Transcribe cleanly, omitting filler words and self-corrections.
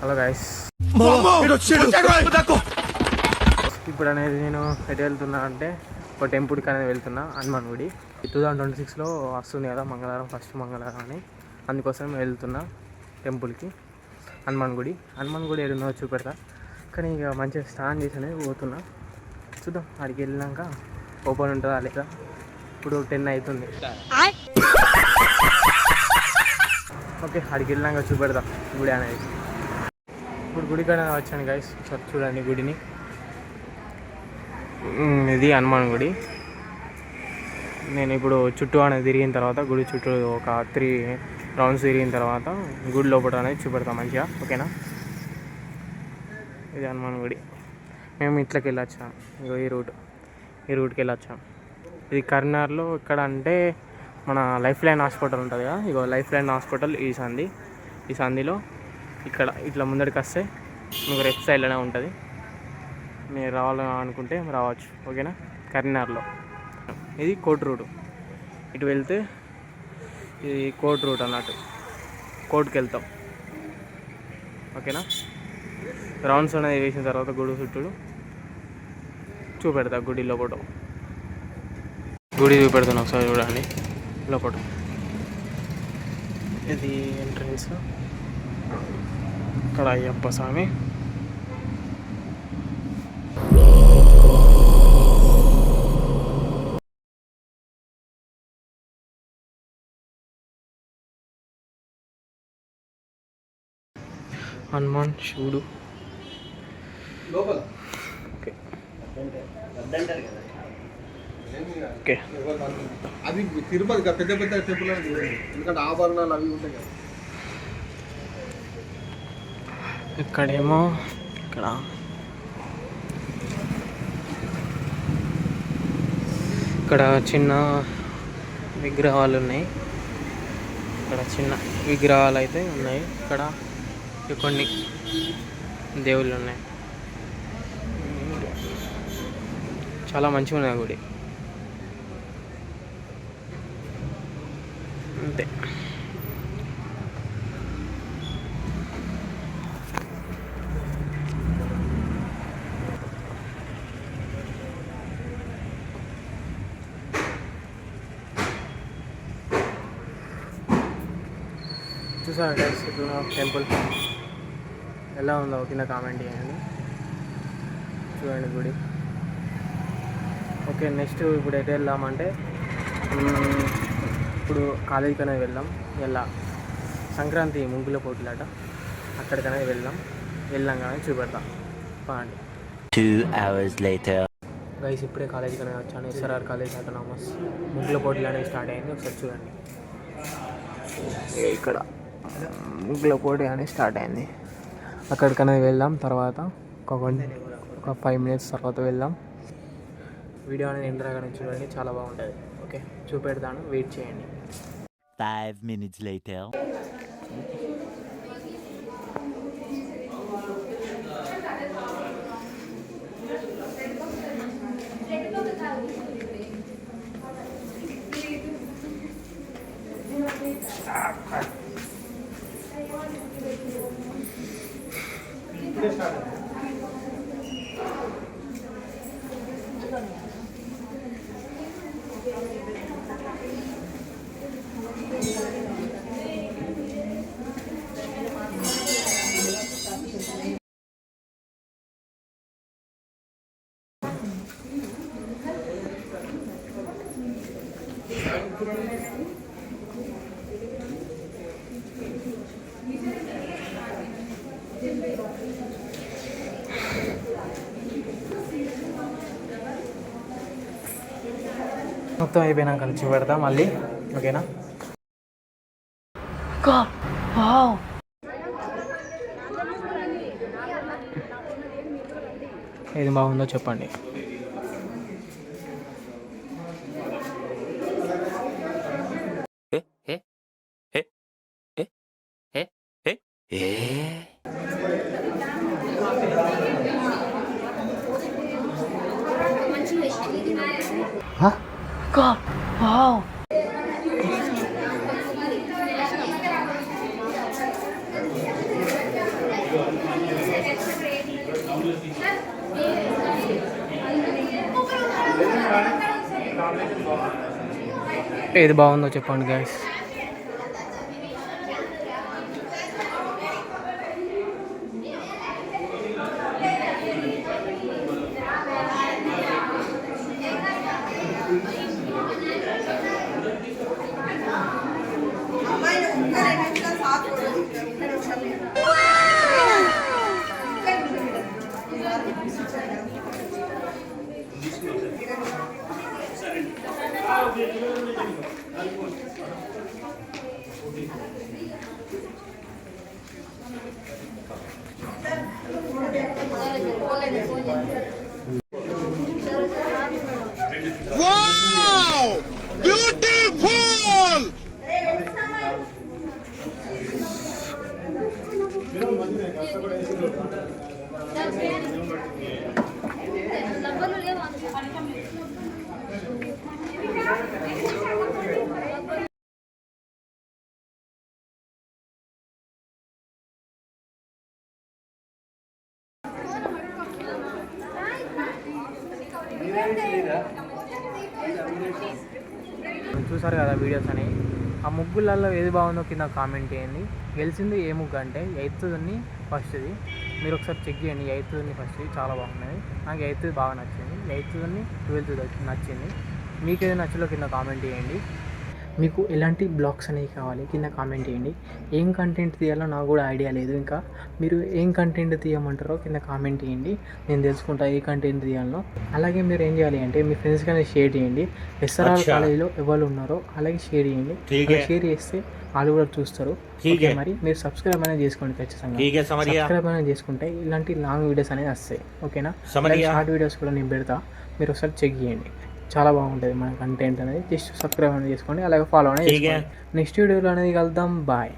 Hello guys, ఇప్పుడు అనేది నేను ఎటు వెళ్తున్నా అంటే ఒక టెంపుల్కి అనేది వెళ్తున్నా, హనుమాన్ గుడి. 2026లో వస్తుంది కదా మంగళవారం, ఫస్ట్ మంగళవారం అని, అందుకోసం వెళ్తున్నా టెంపుల్కి, హనుమాన్ గుడి. హనుమాన్ గుడి ఏడున్నో చూపెడతా, కానీ ఇక మంచిగా స్నానం చేసి అనేది పోతున్నా. చూద్దాం అక్కడికి వెళ్ళినాక ఓపెన్ ఉంటుందా లేదా. ఇప్పుడు 10 అవుతుంది. ఓకే, అక్కడికి వెళ్ళినాక చూపెడతా గుడి అనేది. ఇప్పుడు గుడి కాడ వచ్చాను గైస్, ఒకసారి చూడండి గుడిని. ఇది హనుమాన్ గుడి. నేను ఇప్పుడు చుట్టూ అనేది తిరిగిన తర్వాత, గుడి చుట్టూ ఒక 3 రౌండ్స్ తిరిగిన తర్వాత గుడి లోపల అనేది చూపెడతాం మంచిగా, ఓకేనా. ఇది హనుమాన్ గుడి. మేము ఇట్లకి వెళ్ళొచ్చాం, ఇగో ఈ రూట్కి వెళ్ళొచ్చాం. ఇది కరీంనగర్లో ఇక్కడ అంటే మన లైఫ్ లైన్ హాస్పిటల్ ఉంటుంది కదా, ఇగో లైఫ్ లైన్ హాస్పిటల్ ఈ సంధిలో ఇక్కడ ఇట్లా ముందడికి వస్తే మీకు లెఫ్ట్ సైడ్లోనే ఉంటుంది. మీరు రావాలనుకుంటే రావచ్చు, ఓకేనా. కరీంనగర్లో ఇది కోర్ట్ రూట్. ఇటు వెళ్తే ఇది కోర్ట్ రూట్ అన్నట్టు, కోర్టుకి వెళ్తాం, ఓకేనా. రౌండ్స్ అనేది వేసిన తర్వాత గుడి చుట్టూ చూపెడతా, గుడి లోపల గుడి చూపెడుతున్నా, ఒకసారి చూడండి లోపల. ఇది ఎంట్రన్స్, ఇక్కడ అయ్యప్ప స్వామి. హనుమాన్ శివుడు. ఓకే ఓకే, అది తిరుపతి పెద్ద పెద్ద టెంపుల్, ఎందుకంటే ఆభరణాలు అవి ఉంటాయి కదా. ఇక్కడేమో ఇక్కడ చిన్న విగ్రహాలు ఉన్నాయి. ఇక్కడ చిన్న విగ్రహాలు అయితే ఉన్నాయి. ఇక్కడ కొన్ని దేవుళ్ళు ఉన్నాయి. చాలా మంచిగా ఉన్నాయి గుడి, అంతే. చూసారా గైస్, ఇప్పుడు టెంపుల్ ఎలా ఉందో కింద కామెంట్ చేయండి. చూడండి గుడి. ఓకే, నెక్స్ట్ ఇప్పుడు ఎటు వెళ్దామంటే, ఇప్పుడు కాలేజీకి అనేది వెళ్దాం. సంక్రాంతి ముగ్గుల పోటీలాట, అక్కడికనేది వెళ్ళాం కానీ చూపెడతాం బాగుంది. 2 hours later. గైస్, ఇప్పుడే కాలేజీకి అనేది వచ్చాను. SRR college autonomous. ముగ్గుల పోటీలు అనేది స్టార్ట్ అయింది, ఒకసారి చూడండి. ఇక్కడ ముగ్గుల పోటీ అనేది స్టార్ట్ అయింది. అక్కడికనేది వెళ్దాం. తర్వాత ఒక 5 minutes తర్వాత వెళ్దాం. వీడియో అనేది ఇంట్రాగానే చూడండి, చాలా బాగుంటుంది. ఓకే, చూపెడతాను, వెయిట్ చేయండి. 5 minutes later. మొత్తం అయిపోయినాక చూపెడతా మళ్ళీ, ఓకేనా. ఏది బాగుందో చెప్పండి. God, wow. ఏది బాగుందో చెప్పండి గైస్. చూసారు కదా వీడియోస్ అని. ఆ ముగ్గులలో ఏది బాగుందో కింద కామెంట్ చేయండి. గెలిచింది ఏ ముగ్గు అంటే ఎయిత్ని ఫస్ట్ది. మీరు ఒకసారి చెక్ చేయండి. ఎయిత్ని ఫస్ట్ది చాలా బాగున్నది. నాకు ఎయిత్ బాగా నచ్చింది. ఎయిత్ని 12th నచ్చింది. మీకు ఏది నచ్చిందో కింద కామెంట్ చేయండి. మీకు ఎలాంటి బ్లాగ్స్ అనేవి కావాలి కింద కామెంట్ చేయండి. ఏం కంటెంట్ తీయాలో నాకు కూడా ఐడియా లేదు. ఇంకా మీరు ఏం కంటెంట్ తీయమంటారో కింద కామెంట్ చేయండి. నేను తెలుసుకుంటా ఏ కంటెంట్ తీయాలనో. అలాగే మీరు ఏం చేయాలి అంటే మీ ఫ్రెండ్స్కి అనేది షేర్ చేయండి. ఎస్ఆర్ఆర్ కాలేజీలో ఎవరు ఉన్నారో అలాగే షేర్ చేయండి. షేర్ చేస్తే వాళ్ళు కూడా చూస్తారు. మరి మీరు సబ్స్క్రైబ్ అనేది చేసుకోండి ఖచ్చితంగా. సబ్స్క్రైబ్ అనేది చేసుకుంటే ఇలాంటి లాంగ్ వీడియోస్ అనేది వస్తాయి. ఓకేనా? షార్ట్ వీడియోస్ కూడా నేను పెడతా. మీరు ఒకసారి చెక్ చేయండి. చాలా బాగుంటుంది మన కంటెంట్ అనేది. జస్ట్ సబ్స్క్రైబ్ అనేది చేసుకోండి. అలాగే ఫాలో అనేది చేసుకోండి. నెక్స్ట్ వీడియోలో అనేది కలుద్దాం. బాయ్.